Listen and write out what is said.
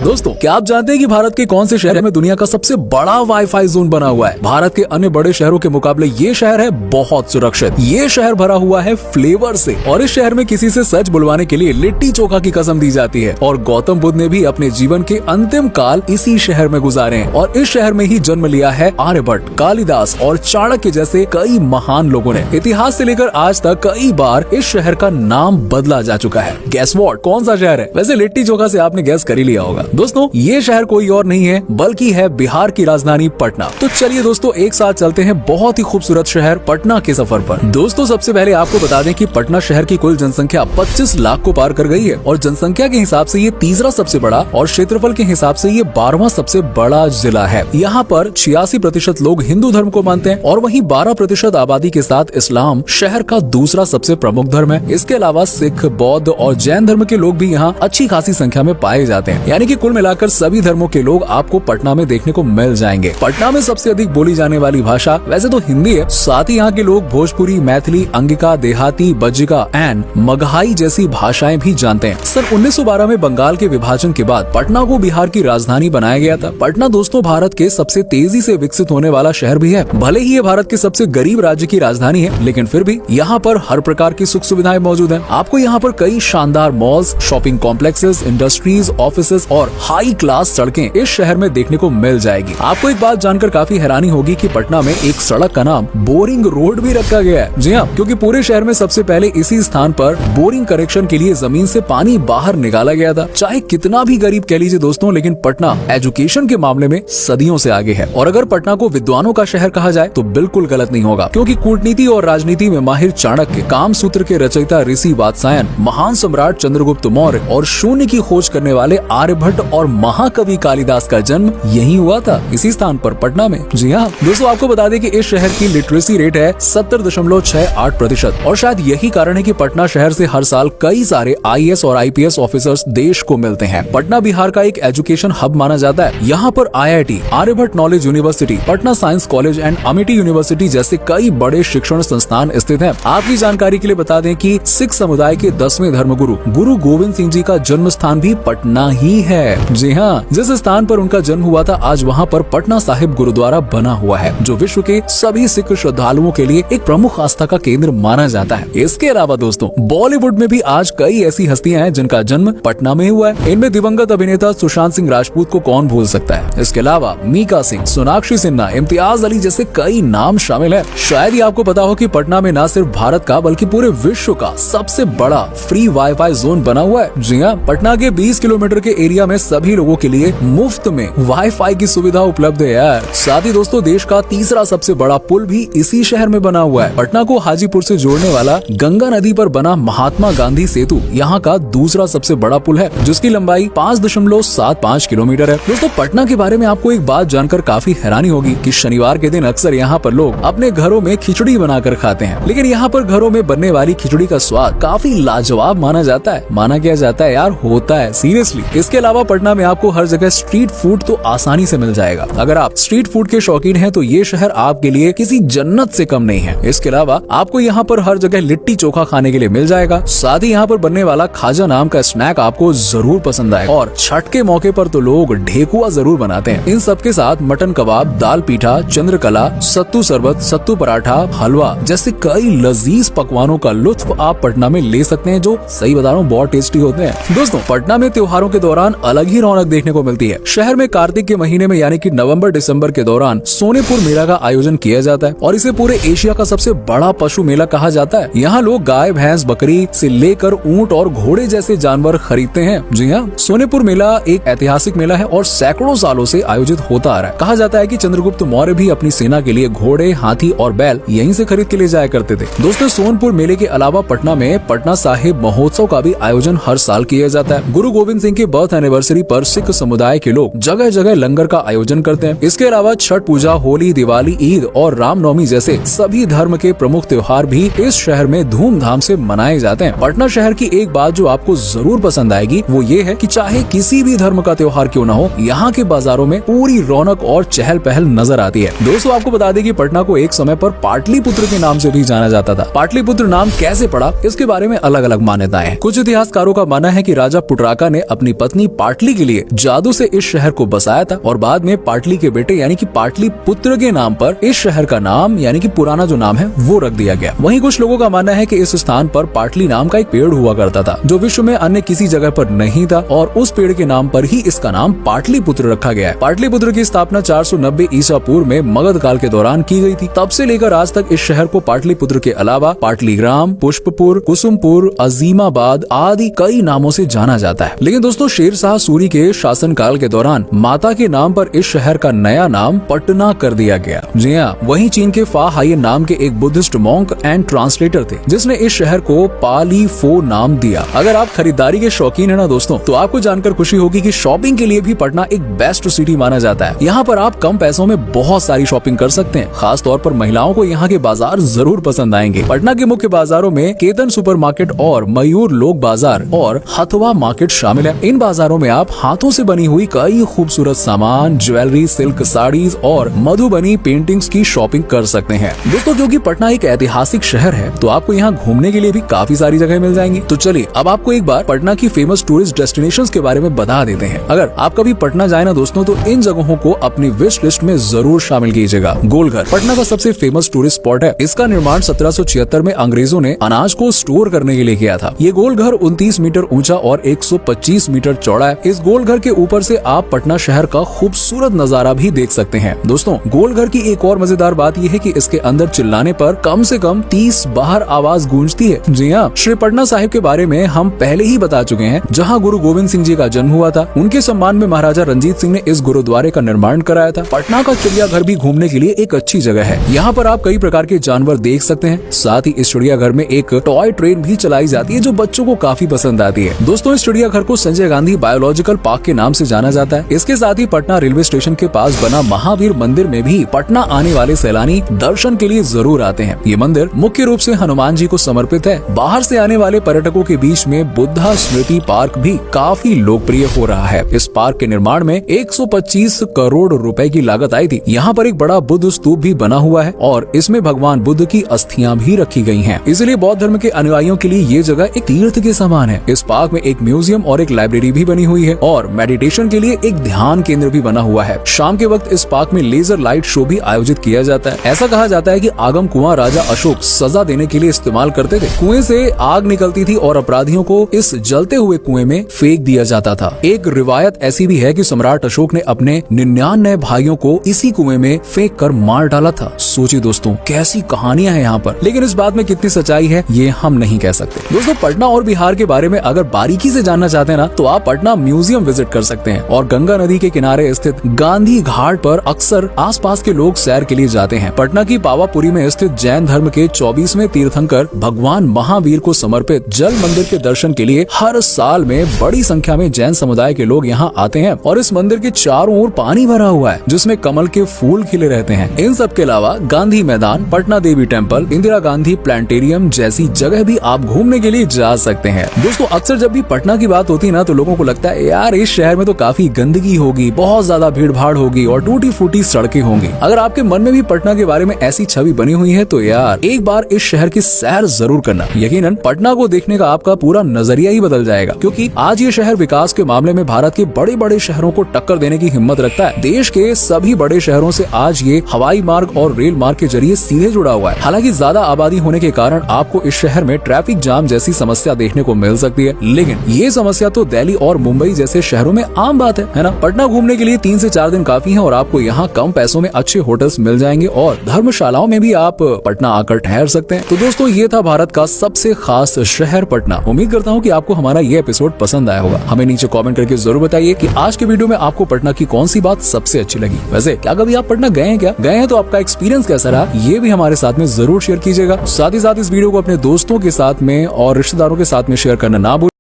दोस्तों, क्या आप जानते हैं कि भारत के कौन से शहर में दुनिया का सबसे बड़ा वाईफाई जोन बना हुआ है? भारत के अन्य बड़े शहरों के मुकाबले ये शहर है बहुत सुरक्षित। ये शहर भरा हुआ है फ्लेवर से और इस शहर में किसी से सच बुलवाने के लिए लिट्टी चोखा की कसम दी जाती है। और गौतम बुद्ध ने भी अपने जीवन के अंतिम काल इसी शहर में गुजारे हैं और इस शहर में ही जन्म लिया है आर्यभट्ट, कालिदास और चाणक्य जैसे कई महान लोगों ने। इतिहास से लेकर आज तक कई बार इस शहर का नाम बदला जा चुका है। गैस व्हाट, कौन सा शहर है? वैसे लिट्टी चोखा से आपने गैस कर ही लिया होगा। दोस्तों, ये शहर कोई और नहीं है बल्कि है बिहार की राजधानी पटना। तो चलिए दोस्तों, एक साथ चलते हैं बहुत ही खूबसूरत शहर पटना के सफर पर। दोस्तों, सबसे पहले आपको बता दें कि पटना शहर की कुल जनसंख्या 25 लाख को पार कर गई है और जनसंख्या के हिसाब से ये तीसरा सबसे बड़ा और क्षेत्रफल के हिसाब से ये 12वां सबसे बड़ा जिला है। यहाँ पर 86% लोग हिंदू धर्म को मानते हैं और वहीं 12% आबादी के साथ इस्लाम शहर का दूसरा सबसे प्रमुख धर्म है। इसके अलावा सिख, बौद्ध और जैन धर्म के लोग भी यहाँ अच्छी खासी संख्या में पाए जाते हैं। यानी कि कुल मिलाकर सभी धर्मों के लोग आपको पटना में देखने को मिल जाएंगे। पटना में सबसे अधिक बोली जाने वाली भाषा वैसे तो हिंदी है, साथ ही यहाँ के लोग भोजपुरी, मैथिली, अंगिका, देहाती, बज्जिका एंड मगहाई जैसी भाषाएं भी जानते हैं। सन 1912 में बंगाल के विभाजन के बाद पटना को बिहार की राजधानी बनाया गया था। पटना दोस्तों भारत के सबसे तेजी से विकसित होने वाला शहर भी है। भले ही ये भारत के सबसे गरीब राज्य की राजधानी है, लेकिन फिर भी यहाँ पर हर प्रकार की सुख सुविधाएं मौजूद हैं। आपको यहाँ पर कई शानदार malls, shopping complexes, industries, offices और हाई क्लास सड़कें इस शहर में देखने को मिल जाएगी। आपको एक बात जानकर काफी हैरानी होगी कि पटना में एक सड़क का नाम बोरिंग रोड भी रखा गया है। जी हाँ, क्योंकि पूरे शहर में सबसे पहले इसी स्थान पर बोरिंग करेक्शन के लिए जमीन से पानी बाहर निकाला गया था। चाहे कितना भी गरीब कह लीजिए दोस्तों, लेकिन पटना एजुकेशन के मामले में सदियों से आगे है। और अगर पटना को विद्वानों का शहर कहा जाए तो बिल्कुल गलत नहीं होगा, क्योंकि कूटनीति और राजनीति में माहिर चाणक्य, कामसूत्र के रचयिता ऋषि वात्स्यायन, महान सम्राट चंद्रगुप्त मौर्य और शून्य की खोज करने वाले आर्यभट्ट और महाकवि कालिदास का जन्म यही हुआ था, इसी स्थान पर पटना में। जी हाँ दोस्तों, आपको बता दें कि इस शहर की लिटरेसी रेट है 70.68% और शायद यही कारण है कि पटना शहर से हर साल कई सारे IAS और IPS ऑफिसर्स देश को मिलते हैं। पटना बिहार का एक एजुकेशन हब माना जाता है। यहाँ पर IIT, Aryabhatta knowledge university, Patna science college and Amethi university जैसे कई बड़े शिक्षण संस्थान स्थित हैं। आपकी जानकारी के लिए बता दें कि सिख समुदाय के 10वें धर्मगुरु गुरु गोविंद सिंह जी का जन्म स्थान भी पटना ही है। जी हाँ, जिस स्थान पर उनका जन्म हुआ था आज वहाँ पर पटना साहिब गुरुद्वारा बना हुआ है, जो विश्व के सभी सिख श्रद्धालुओं के लिए एक प्रमुख आस्था का केंद्र माना जाता है। इसके अलावा दोस्तों, बॉलीवुड में भी आज कई ऐसी हस्तियां हैं जिनका जन्म पटना में हुआ है। इनमें दिवंगत अभिनेता सुशांत सिंह राजपूत को कौन भूल सकता है। इसके अलावा मीका सिंह, सोनाक्षी सिन्हा, इम्तियाज अली जैसे कई नाम शामिल है। शायद ही आपको पता हो कि पटना में न सिर्फ भारत का बल्कि पूरे विश्व का सबसे बड़ा फ्री वाईफाई जोन बना हुआ है। जी हाँ, पटना के 20 किलोमीटर के एरिया में सभी लोगों के लिए मुफ्त में वाईफाई की सुविधा उपलब्ध है यार। साथ ही दोस्तों, देश का तीसरा सबसे बड़ा पुल भी इसी शहर में बना हुआ है। पटना को हाजीपुर से जोड़ने वाला गंगा नदी पर बना महात्मा गांधी सेतु यहाँ का दूसरा सबसे बड़ा पुल है, जिसकी लंबाई 5.75 किलोमीटर है। दोस्तों, पटना के बारे में आपको एक बात जानकर काफी हैरानी होगी कि शनिवार के दिन अक्सर यहाँ पर लोग अपने घरों में खिचड़ी बनाकर खाते हैं, लेकिन यहाँ पर घरों में बनने वाली खिचड़ी का स्वाद काफी लाजवाब माना जाता है। माना क्या जाता है यार, होता है सीरियसली। इसके अलावा पटना में आपको हर जगह स्ट्रीट फूड तो आसानी से मिल जाएगा। अगर आप स्ट्रीट फूड के शौकीन हैं तो ये शहर आपके लिए किसी जन्नत से कम नहीं है। इसके अलावा आपको यहाँ पर हर जगह लिट्टी चोखा खाने के लिए मिल जाएगा। साथ ही यहाँ पर बनने वाला खाजा नाम का स्नैक आपको जरूर पसंद आएगा। और छठ के मौके पर तो लोग ढेकुआ जरूर बनाते हैं। इन सब के साथ मटन कबाब, दाल पीठा, चंद्रकला, सत्तू शरबत, सत्तू पराठा, हलवा जैसे कई लजीज पकवानों का लुत्फ आप पटना में ले सकते हैं, जो सही बता रहा हूँ बहुत टेस्टी होते हैं। दोस्तों, पटना में त्योहारों के दौरान अलग ही रौनक देखने को मिलती है। शहर में कार्तिक के महीने में यानी कि नवंबर-दिसंबर के दौरान सोनेपुर मेला का आयोजन किया जाता है और इसे पूरे एशिया का सबसे बड़ा पशु मेला कहा जाता है। यहाँ लोग गाय, भैंस, बकरी से लेकर ऊंट और घोड़े जैसे जानवर खरीदते हैं। जी हाँ, सोनेपुर मेला एक ऐतिहासिक मेला है और सैकड़ों सालों से आयोजित होता आ रहा है। कहा जाता है कि चंद्रगुप्त मौर्य भी अपनी सेना के लिए घोड़े, हाथी और बैल यहीं से खरीद के ले जाया करते थे। दोस्तों, सोनपुर मेले के अलावा पटना में पटना साहिब महोत्सव का भी आयोजन हर साल किया जाता है। गुरु गोविंद सिंह के बर्थ एनिवर्सरी पर सिख समुदाय के लोग जगह जगह लंगर का आयोजन करते हैं। इसके अलावा छठ पूजा, होली, दिवाली, ईद और रामनवमी जैसे सभी धर्म के प्रमुख त्योहार भी इस शहर में धूमधाम से मनाए जाते हैं। पटना शहर की एक बात जो आपको जरूर पसंद आएगी वो ये है कि चाहे किसी भी धर्म का त्योहार क्यों न हो, यहाँ के बाजारों में पूरी रौनक और चहल पहल नजर आती है। दोस्तों, आपको बता दें कि पटना को एक समय पर पाटलिपुत्र के नाम से भी जाना जाता था। पाटलिपुत्र नाम कैसे पड़ा, इसके बारे में अलग अलग मान्यताएं हैं। कुछ इतिहासकारों का मानना है कि राजा पुटराका ने अपनी पत्नी पाटली के लिए जादू से इस शहर को बसाया था और बाद में पाटली के बेटे यानी कि पाटलिपुत्र के नाम पर इस शहर का नाम यानी कि पुराना जो नाम है वो रख दिया गया। वहीं कुछ लोगों का मानना है कि इस स्थान पर पाटली नाम का एक पेड़ हुआ करता था जो विश्व में अन्य किसी जगह पर नहीं था और उस पेड़ के नाम पर ही इसका नाम पाटलिपुत्र रखा गया है। पाटलिपुत्र की स्थापना 490 ईसा पूर्व में मगध काल के दौरान की गई थी। तब से लेकर आज तक इस शहर को पाटलिपुत्र के अलावा पाटलीग्राम, पुष्पपुर, कुसुमपुर, अजीमाबाद आदि कई नामों से जाना जाता है। लेकिन दोस्तों शेरशाह सूरी के शासन काल के दौरान माता के नाम पर इस शहर का नया नाम पटना कर दिया गया। जी हाँ, वहीं चीन के फा हायन नाम के एक बुद्धिस्ट मॉन्क एंड ट्रांसलेटर थे जिसने इस शहर को पाली फो नाम दिया। अगर आप खरीदारी के शौकीन है ना दोस्तों, तो आपको जानकर खुशी होगी कि शॉपिंग के लिए भी पटना एक बेस्ट सिटी माना जाता है। यहाँ पर आप कम पैसों में बहुत सारी शॉपिंग कर सकते हैं। खास तौर पर महिलाओं को यहाँ के बाजार जरूर पसंद आएंगे। पटना के मुख्य बाजारों में केतन सुपरमार्केट और मयूर लोक बाजार और हथवा मार्केट शामिल है। इन बाजारों में आप हाथों से बनी हुई कई खूबसूरत सामान, ज्वेलरी, सिल्क साड़ीज और मधुबनी पेंटिंग्स की शॉपिंग कर सकते हैं। दोस्तों क्योंकि पटना एक ऐतिहासिक शहर है तो आपको यहाँ घूमने के लिए भी काफी सारी जगह मिल जाएंगी। तो चलिए अब आपको एक बार पटना की फेमस टूरिस्ट डेस्टिनेशंस के बारे में बता देते हैं। अगर आप कभी पटना जाए ना दोस्तों, तो इन जगहों को अपनी विश लिस्ट में जरूर शामिल कीजिएगा। गोलघर पटना का सबसे फेमस टूरिस्ट स्पॉट है। इसका निर्माण 1776 में अंग्रेजों ने अनाज को स्टोर करने के लिए किया था। ये गोलघर 29 मीटर ऊंचा और 125 मीटर चौड़ा है। इस गोलघर के ऊपर से आप पटना शहर का खूबसूरत नजारा भी देख सकते हैं। दोस्तों गोलघर की एक और मजेदार बात यह है कि इसके अंदर चिल्लाने पर कम से कम 30 बाहर आवाज गूंजती है। जी हाँ, श्री पटना साहिब के बारे में हम पहले ही बता चुके हैं, जहाँ गुरु गोविंद सिंह जी का जन्म हुआ था। उनके सम्मान में महाराजा रंजीत सिंह ने इस गुरुद्वारे का निर्माण कराया था। पटना का चिड़ियाघर भी घूमने के लिए एक अच्छी जगह है। यहाँ पर आप कई प्रकार के जानवर देख सकते हैं। साथ ही इस चिड़ियाघर में एक टॉय ट्रेन भी चलाई जाती है जो बच्चों को काफी पसंद आती है। दोस्तों इस चिड़ियाघर को संजय गांधी बायोलॉजिकल पार्क के नाम से जाना जाता है। इसके साथ ही पटना रेलवे स्टेशन के पास बना महावीर मंदिर में भी पटना आने वाले सैलानी दर्शन के लिए जरूर आते हैं। ये मंदिर मुख्य रूप से हनुमान जी को समर्पित है। बाहर से आने वाले पर्यटकों के बीच में बुद्धा स्मृति पार्क भी काफी लोकप्रिय हो रहा है। इस पार्क के निर्माण में 125 करोड़ रुपए की लागत आई थी। यहाँ पर एक बड़ा बुद्ध स्तूप भी बना हुआ है और इसमें भगवान बुद्ध की अस्थियां भी रखी गई हैं। इसलिए बौद्ध धर्म के अनुयायियों के लिए ये जगह एक तीर्थ के समान है। इस पार्क में एक म्यूजियम और एक लाइब्रेरी भी बनी हुई है और मेडिटेशन के लिए एक ध्यान केंद्र भी बना हुआ है। शाम के वक्त इस पार्क में लेजर लाइट शो भी आयोजित किया जाता है। ऐसा कहा जाता है कि आगम कुआं राजा अशोक सजा देने के लिए इस्तेमाल करते थे। कुएं से आग निकलती थी और अपराधियों को इस जलते हुए कुएं में फेंक दिया जाता था। एक रिवायत ऐसी भी है कि सम्राट अशोक ने अपने 99 भाइयों को इसी कुएं में फेंक कर मार डाला था। सोचिए दोस्तों कैसी कहानियां हैं यहाँ पर, लेकिन इस बात में कितनी सच्चाई है ये हम नहीं कह सकते। दोस्तों पटना और बिहार के बारे में अगर बारीकी से जानना चाहते हैं ना, तो आप पटना म्यूजियम विजिट कर सकते हैं और गंगा नदी के किनारे स्थित गांधी घाट पर अक्सर आसपास के लोग सैर के लिए जाते हैं। पटना की पावापुरी में स्थित जैन धर्म के 24वें तीर्थंकर भगवान महावीर को समर्पित जल मंदिर के दर्शन के लिए हर साल में बड़ी संख्या में जैन समुदाय के लोग यहाँ आते हैं और इस मंदिर के चारों ओर पानी भरा हुआ है जिसमें कमल के फूल खिले रहते हैं। इन सब के अलावा गांधी मैदान, पटना देवी टेम्पल, इंदिरा गांधी प्लांटेरियम जैसी जगह भी आप घूमने के लिए जा सकते हैं। दोस्तों अक्सर जब भी पटना की बात होती है ना, तो लोगों को लगता है यार इस शहर में तो काफी गंदगी होगी, बहुत ज्यादा भीड़ भाड़ होगी और टूटी फूटी सड़कें होंगी। अगर आपके मन में भी पटना के बारे में ऐसी छवि बनी हुई है तो यार एक बार इस शहर की सैर जरूर करना। यकीनन पटना को देखने का आपका पूरा नजरिया ही बदल जाएगा, क्योंकि आज ये शहर विकास के मामले में भारत के बड़े बड़े शहरों को टक्कर देने की हिम्मत रखता है। देश के सभी बड़े शहरों से आज ये हवाई मार्ग और रेल मार्ग के जरिए सीधे जुड़ा हुआ है। हालांकि ज्यादा आबादी होने के कारण आपको इस शहर में ट्रैफिक जाम जैसी समस्या देखने को मिल सकती है, लेकिन ये समस्या तो दिल्ली और मुंबई जैसे शहरों में आम बात है ना। पटना घूमने के लिए 3 से 4 दिन काफी है और आपको यहाँ कम पैसों में अच्छे होटल्स मिल जाएंगे और धर्मशालाओं में भी आप पटना आकर ठहर सकते हैं। तो दोस्तों ये था भारत का सबसे खास शहर पटना। उम्मीद करता हूँ कि आपको हमारा ये एपिसोड पसंद आया होगा। हमें नीचे कमेंट करके जरूर बताइए कि आज के वीडियो में आपको पटना की कौन सी बात सबसे अच्छी लगी। वैसे क्या कभी आप पटना गए हैं? क्या गए हैं तो आपका एक्सपीरियंस कैसा रहा ये भी हमारे साथ में जरूर शेयर कीजिएगा। साथ ही साथ इस वीडियो को अपने दोस्तों के साथ में और रिश्तेदारों के साथ में शेयर करना ना भूलिए।